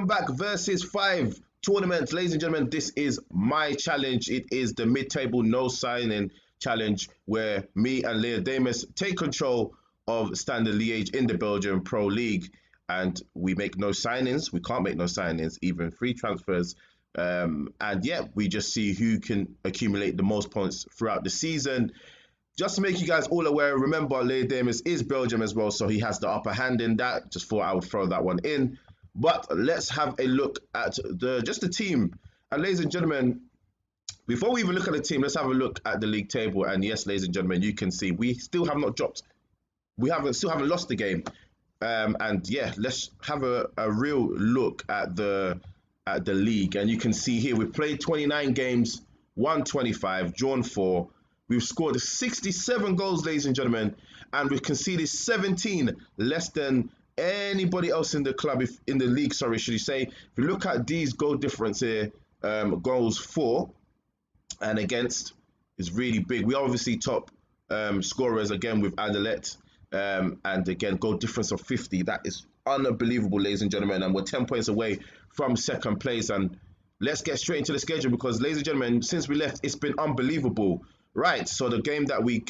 Welcome back, Versus 5 tournament. Ladies and gentlemen, this is my challenge. It is the mid-table no signing challenge where me and leyodemus take control of Standard Liège in the Belgium Pro League. And we make no signings. We can't make no signings, even free transfers. And yeah, we just see who can accumulate the most points throughout the season. Just to make you guys all aware, remember leyodemus is Belgium as well, so he has the upper hand in that. Just thought I would throw that one in. But let's have a look at the team. And ladies and gentlemen, before we even look at the team, let's have a look at the league table. And yes, ladies and gentlemen, you can see we still have not dropped. We still haven't lost the game. And yeah, let's have a real look at the league. And you can see here we've played 29 games, won 25, drawn 4. We've scored 67 goals, ladies and gentlemen, and we've conceded 17, less than anybody else in the club, in the league, sorry, should you say. If you look at these goal difference here, goals for and against is really big. We are obviously top scorers again with Anderlecht, and again, goal difference of 50. That is unbelievable, ladies and gentlemen, and we're 10 points away from second place. And let's get straight into the schedule because, ladies and gentlemen, since we left, it's been unbelievable. Right, so the game that we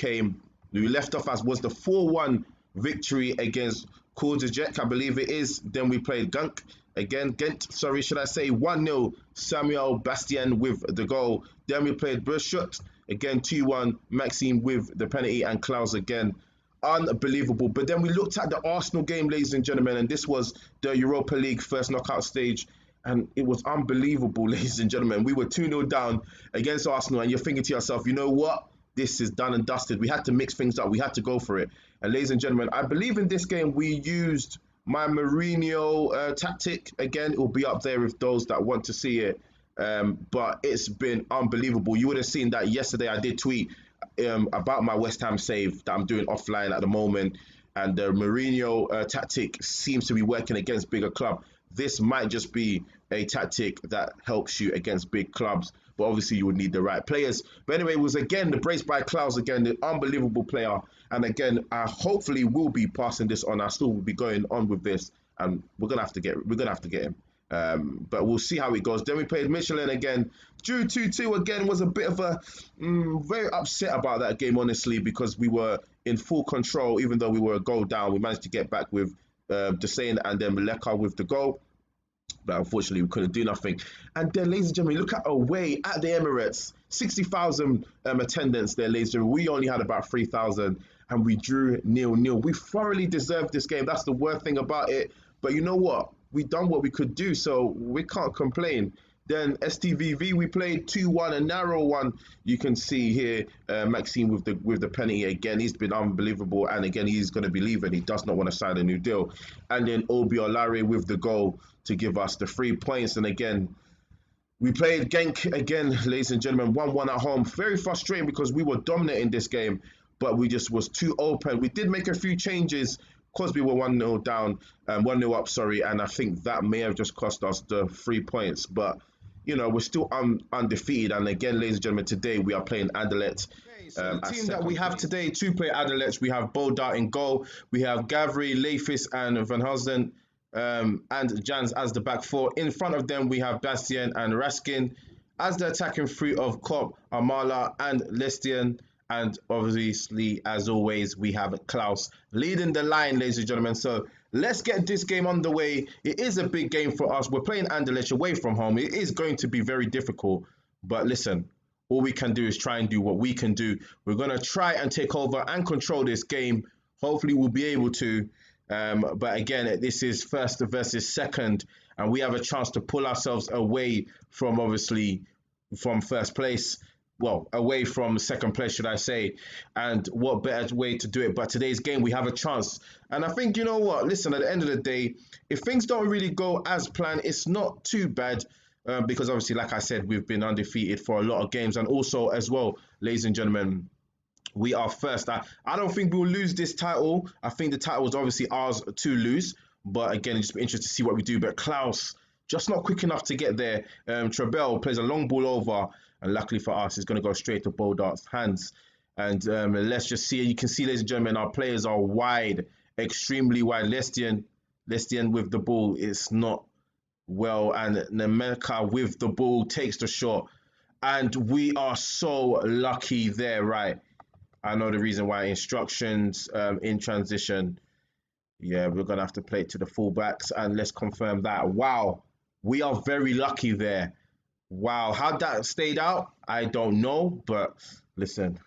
left off as was the 4-1 victory against Kortrijk, I believe it is. Then we played Ghent, sorry, should I say 1-0, Samuel Bastien with the goal. Then we played Bershut, again 2-1, Maxime with the penalty, and Klaus again. Unbelievable. But then we looked at the Arsenal game, ladies and gentlemen, and this was the Europa League first knockout stage. And it was unbelievable, ladies and gentlemen. We were 2-0 down against Arsenal, and you're thinking to yourself, you know what? This is done and dusted. We had to mix things up. We had to go for it. And ladies and gentlemen, I believe in this game we used my Mourinho tactic. Again, it will be up there with those that want to see it. But it's been unbelievable. You would have seen that yesterday. I did tweet about my West Ham save that I'm doing offline at the moment. And the Mourinho tactic seems to be working against bigger clubs. This might just be a tactic that helps you against big clubs, but obviously you would need the right players. But anyway, it was again the brace by Klaus, again the unbelievable player, and again I hopefully will be passing this on. I still will be going on with this, and we're gonna have to get him. But we'll see how it goes. Then we played Michelin again, drew 2-2 again. Was a bit of a very upset about that game, honestly, because we were in full control, even though we were a goal down. We managed to get back with Desain and then Maleka with the goal, but unfortunately we couldn't do nothing. And then, ladies and gentlemen, look at away at the Emirates, 60,000 attendance there, ladies and gentlemen. We only had about 3,000 and we drew 0-0. We thoroughly deserved this game. That's the worst thing about it, but you know what, we done what we could do, so we can't complain. Then STVV, we played 2-1, a narrow one. You can see here Maxime with the penalty again. He's been unbelievable, and again he's going to be leaving. He does not want to sign a new deal. And then Obiolare with the goal to give us the 3 points. And again, we played Genk again, ladies and gentlemen, 1-1 at home. Very frustrating because we were dominating this game, but we just was too open. We did make a few changes because we were 1-0 down, 1-0 up, sorry, and I think that may have just cost us the 3 points. But you know, we're still undefeated. And again, ladies and gentlemen, today we are playing Anderlecht. Okay, so the team that we have today to play Anderlecht, we have Bodart in goal. We have Gavri, Leifis, and Van Husden, and Jans as the back four. In front of them, we have Bastien and Raskin. As the attacking three of Kopp, Amala, and Lestian. And obviously, as always, we have Klaus leading the line, ladies and gentlemen. So let's get this game underway. It is a big game for us. We're playing Anderlecht away from home. It is going to be very difficult. But listen, all we can do is try and do what we can do. We're going to try and take over and control this game. Hopefully, we'll be able to. But again, this is first versus second. And we have a chance to pull ourselves away from, obviously, from first place. Well, away from second place, should I say. And what better way to do it? But today's game, we have a chance. And I think, you know what? Listen, at the end of the day, if things don't really go as planned, it's not too bad. Because obviously, like I said, we've been undefeated for a lot of games. And also, as well, ladies and gentlemen, we are first. I don't think we'll lose this title. I think the title is obviously ours to lose. But again, it's just be interested to see what we do. But Klaus, just not quick enough to get there. Trebel plays a long ball over. And luckily for us, it's going to go straight to Bodart's hands. And let's just see. You can see, ladies and gentlemen, our players are wide, extremely wide. Lestian with the ball. It's not well, and Nemeka with the ball takes the shot, and we are so lucky there, right? I know the reason why. Instructions in transition. Yeah, we're gonna have to play it to the fullbacks, and let's confirm that. Wow, we are very lucky there. Wow, how that stayed out, I don't know, but listen,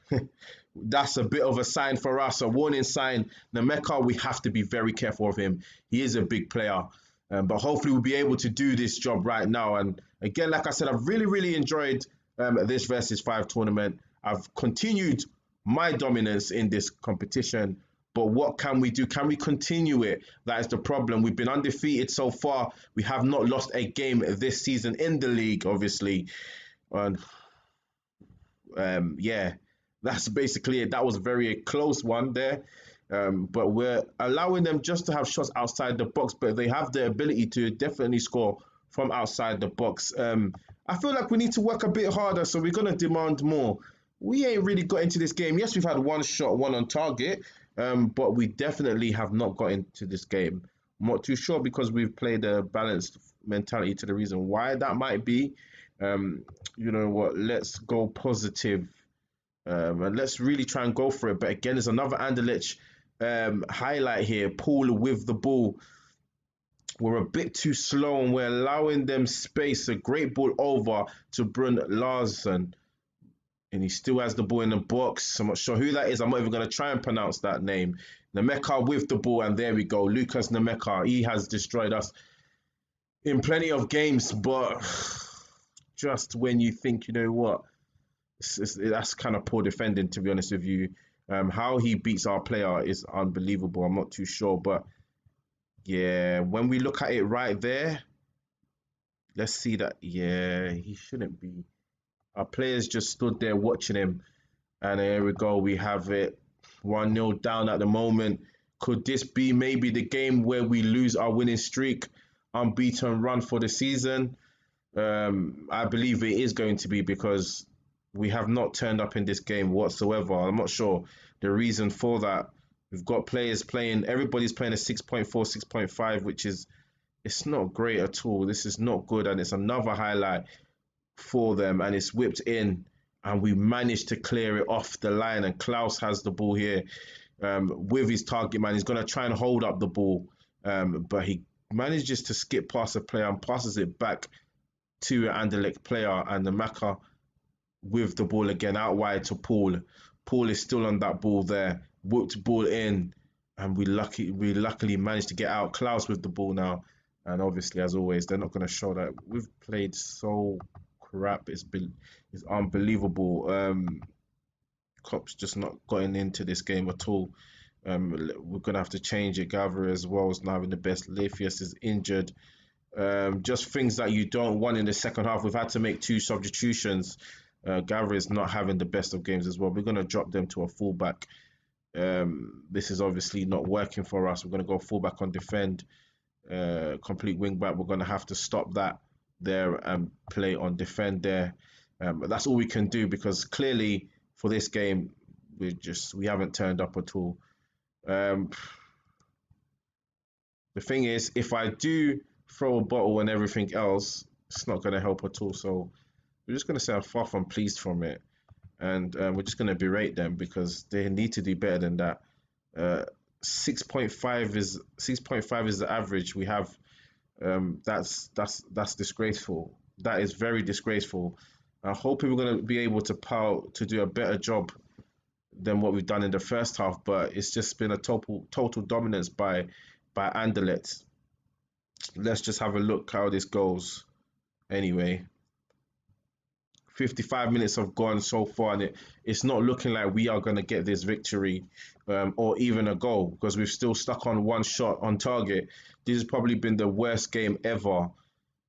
that's a bit of a sign for us, a warning sign. Nemeka, we have to be very careful of him. He is a big player, but hopefully we'll be able to do this job right now. And again, like I said, I've really enjoyed this versus 5 tournament. I've continued my dominance in this competition. But what can we do? Can we continue it? That is the problem. We've been undefeated so far. We have not lost a game this season in the league, obviously. And yeah, that's basically it. That was a very close one there. But we're allowing them just to have shots outside the box, but they have the ability to definitely score from outside the box. I feel like we need to work a bit harder, so we're going to demand more. We ain't really got into this game. Yes, we've had one shot, one on target, but we definitely have not got into this game. I'm not too sure because we've played a balanced mentality to the reason why that might be. You know what? Let's go positive and let's really try and go for it. But again, there's another Anderlecht highlight here. Paul with the ball. We're a bit too slow and we're allowing them space. A great ball over to Brun Larsen. And he still has the ball in the box. I'm not sure who that is. I'm not even going to try and pronounce that name. Nemeka with the ball, and there we go. Lucas Nemeka. He has destroyed us in plenty of games, but just when you think, you know what, that's kind of poor defending, to be honest with you. How he beats our player is unbelievable. I'm not too sure, but yeah, when we look at it right there, let's see that. Yeah, he shouldn't be. Our players just stood there watching him. And here we go. We have it 1-0 down at the moment. Could this be maybe the game where we lose our winning streak, unbeaten run for the season? I believe it is going to be because we have not turned up in this game whatsoever. I'm not sure the reason for that. We've got players playing, everybody's playing a 6.4, 6.5, which is, it's not great at all. This is not good. And it's another highlight for them, and it's whipped in, and we managed to clear it off the line. And Klaus has the ball here with his target man. He's going to try and hold up the ball, but he manages to skip past the player and passes it back to an Anderlecht player. And the Maka with the ball again out wide to Paul. Paul is still on that ball there, whipped ball in, and we luckily managed to get out. Klaus with the ball now, and obviously, as always, they're not going to show that. We've played so crap. It's unbelievable. Kop's just not gotten into this game at all. We're gonna have to change it. Gavra as well is not having the best. Lefius is injured. Just things that you don't want in the second half. We've had to make 2 substitutions. Gavra is not having the best of games as well. We're gonna drop them to a fullback. This is obviously not working for us. We're gonna go fullback on defend. Complete wing back. We're gonna have to stop that there and play on defend there. But that's all we can do because clearly for this game we haven't turned up at all. The thing is, if I do throw a bottle and everything else, it's not going to help at all. So we're just going to say I'm far from pleased from it, and we're just going to berate them because they need to do better than that. 6.5 is the average we have. That's disgraceful. That is very disgraceful. I hope we're going to be able to do a better job than what we've done in the first half, but it's just been a total dominance by Anderlecht. Let's just have a look how this goes. Anyway, 55 minutes have gone so far, and it's not looking like we are going to get this victory or even a goal because we've still stuck on 1 shot on target. This has probably been the worst game ever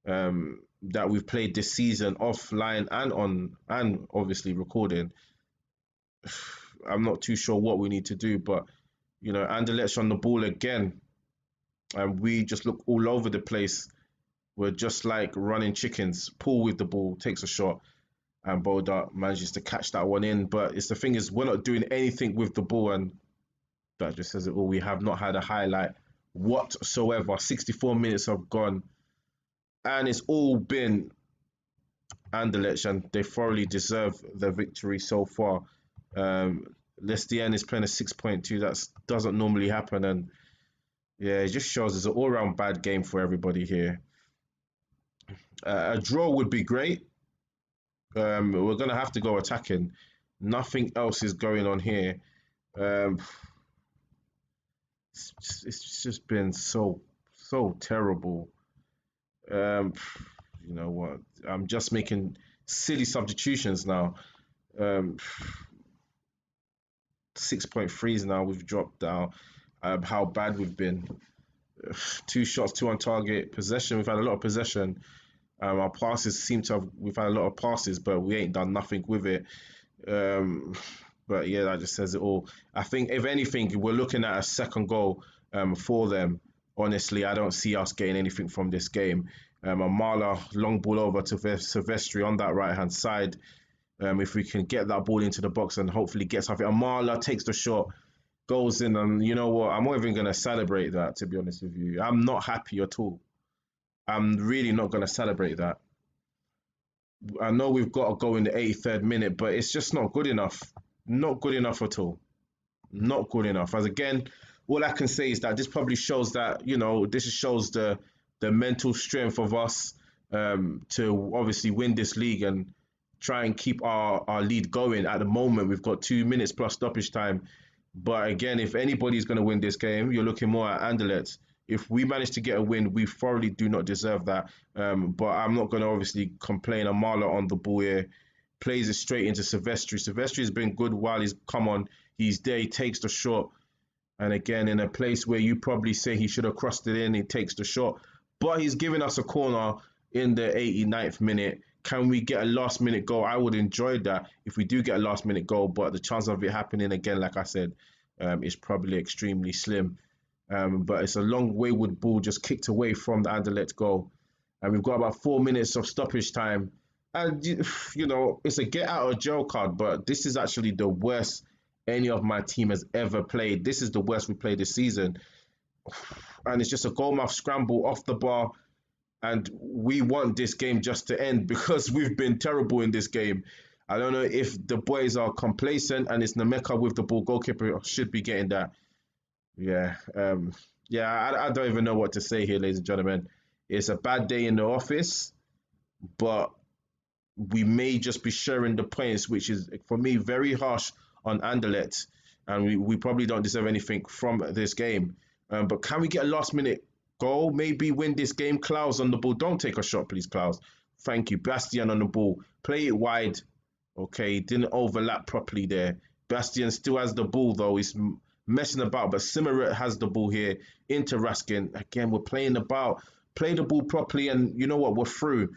that we've played this season, offline and on, and obviously recording. I'm not too sure what we need to do, but you know, Anderlecht on the ball again, and we just look all over the place. We're just like running chickens. Paul with the ball takes a shot, and Boda manages to catch that one in. But the thing is, we're not doing anything with the ball, and that just says it all. We have not had a highlight whatsoever. 64 minutes have gone, and it's all been Anderlecht, and they thoroughly deserve the victory so far. Liege-TOP is playing a 6.2. That doesn't normally happen, and yeah, it just shows it's an all-round bad game for everybody here. A draw would be great. We're gonna have to go attacking. Nothing else is going on here. It's just been so terrible. You know what? I'm just making silly substitutions now. 6.3s now. We've dropped down. How bad we've been. 2 shots, 2 on target. Possession. We've had a lot of possession. Our passes seem to have. We've had a lot of passes, but we ain't done nothing with it. But yeah, that just says it all. I think if anything, we're looking at a second goal for them. Honestly, I don't see us getting anything from this game. Amala, long ball over to Silvestri on that right-hand side. If we can get that ball into the box and hopefully get something. Amala takes the shot, goes in, and you know what? I'm not even going to celebrate that, to be honest with you. I'm not happy at all. I'm really not going to celebrate that. I know we've got to go in the 83rd minute, but it's just not good enough. Not good enough at all. Not good enough. As again, all I can say is that this probably shows that, you know, this shows the mental strength of us to obviously win this league and try and keep our lead going. At the moment, we've got 2 minutes plus stoppage time. But again, if anybody's going to win this game, you're looking more at Anderlecht. If we manage to get a win, we thoroughly do not deserve that. But I'm not going to obviously complain. Amala on the ball here. Plays it straight into Silvestri. Silvestri has been good while he's come on. He's there. He takes the shot. And again, in a place where you probably say he should have crossed it in, he takes the shot. But he's giving us a corner in the 89th minute. Can we get a last-minute goal? I would enjoy that if we do get a last-minute goal. But the chance of it happening again, like I said, is probably extremely slim. But it's a long wayward ball just kicked away from the Anderlecht goal. And we've got about 4 minutes of stoppage time. And, you know, it's a get-out-of-jail card, but this is actually the worst any of my team has ever played. This is the worst we played this season. And it's just a goalmouth scramble off the bar. And we want this game just to end because we've been terrible in this game. I don't know if the boys are complacent and it's Nameka with the ball. Goalkeeper should be getting that. Yeah, I don't even know what to say here, ladies and gentlemen. It's a bad day in the office, but we may just be sharing the points, which is, for me, very harsh on Anderlecht, and we probably don't deserve anything from this game. But can we get a last-minute goal? Maybe win this game. Klaus on the ball. Don't take a shot, please, Klaus. Thank you. Bastian on the ball. Play it wide. Okay, didn't overlap properly there. Bastian still has the ball, though. He's messing about, but Simmerit has the ball here into Raskin. Again, we're playing about. Play the ball properly, and you know what? We're through.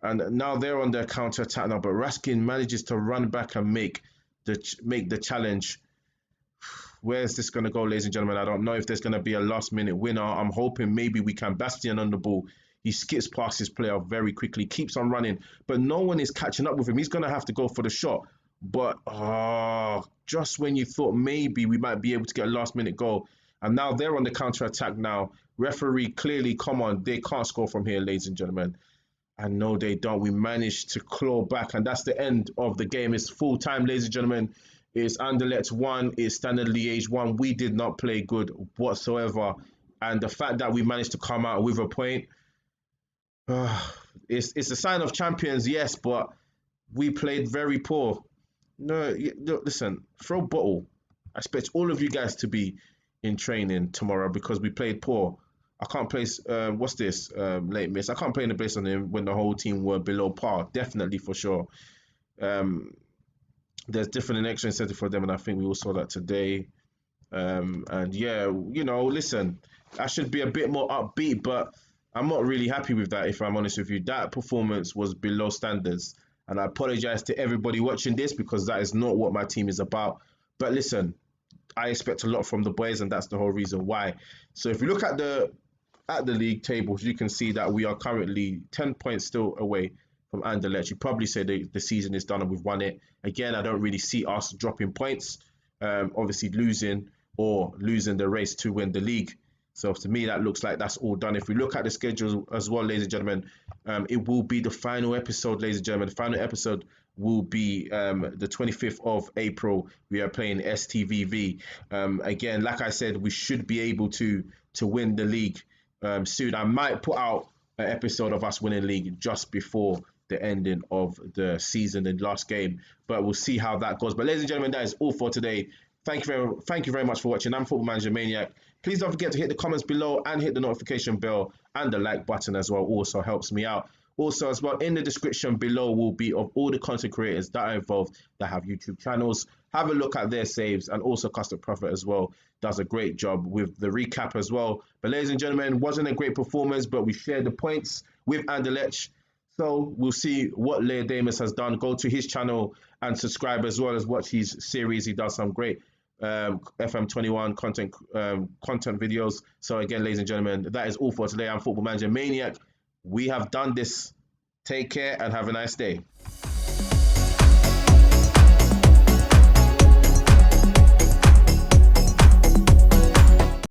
And now they're on their counter-attack now, but Raskin manages to run back and make the challenge. Where's this going to go, ladies and gentlemen? I don't know if there's going to be a last-minute winner. I'm hoping maybe we can. Bastian on the ball. He skips past his player very quickly, keeps on running, but no one is catching up with him. He's going to have to go for the shot. But just when you thought maybe we might be able to get a last-minute goal, and now they're on the counter-attack now. Referee clearly, come on, they can't score from here, ladies and gentlemen. And no, they don't. We managed to claw back, and that's the end of the game. It's full time, ladies and gentlemen. It's Anderlecht 1, it's Standard Liège 1. We did not play good whatsoever. And the fact that we managed to come out with a point, it's a sign of champions, yes, but we played very poor. No, listen, throw bottle. I expect all of you guys to be in training tomorrow because we played poor. I can't place, what's this, late miss. I can't play in the place on him when the whole team were below par, definitely for sure. There's different and extra incentive for them, and I think we all saw that today. And yeah, you know, listen, I should be a bit more upbeat, but I'm not really happy with that, if I'm honest with you. That performance was below standards, and I apologize to everybody watching this because that is not what my team is about. But listen, I expect a lot from the boys, and that's the whole reason why. So if you look at the league tables, you can see that we are currently 10 points still away from Anderlecht. You probably say the season is done and we've won it. Again, I don't really see us dropping points, obviously losing the race to win the league. So to me, that looks like that's all done. If we look at the schedule as well, ladies and gentlemen, it will be the final episode, ladies and gentlemen. The final episode will be the 25th of April. We are playing STVV. Again, like I said, we should be able to win the league soon. I might put out an episode of us winning the league just before the ending of the season, the last game. But we'll see how that goes. But ladies and gentlemen, that is all for today. Thank you very much for watching. I'm Football Manager Maniac. Please don't forget to hit the comments below and hit the notification bell and the like button as well. Also helps me out. Also as well, in the description below will be of all the content creators that are involved that have YouTube channels. Have a look at their saves, and also Custom Prophet as well does a great job with the recap as well. But ladies and gentlemen, wasn't a great performance, but we shared the points with Anderlecht. So we'll see what leyodemus has done. Go to his channel and subscribe, as well as watch his series. He does some great FM21 content videos. So again, ladies and gentlemen, that is all for today. I'm Football Manager Maniac. We have done this. Take care and have a nice day.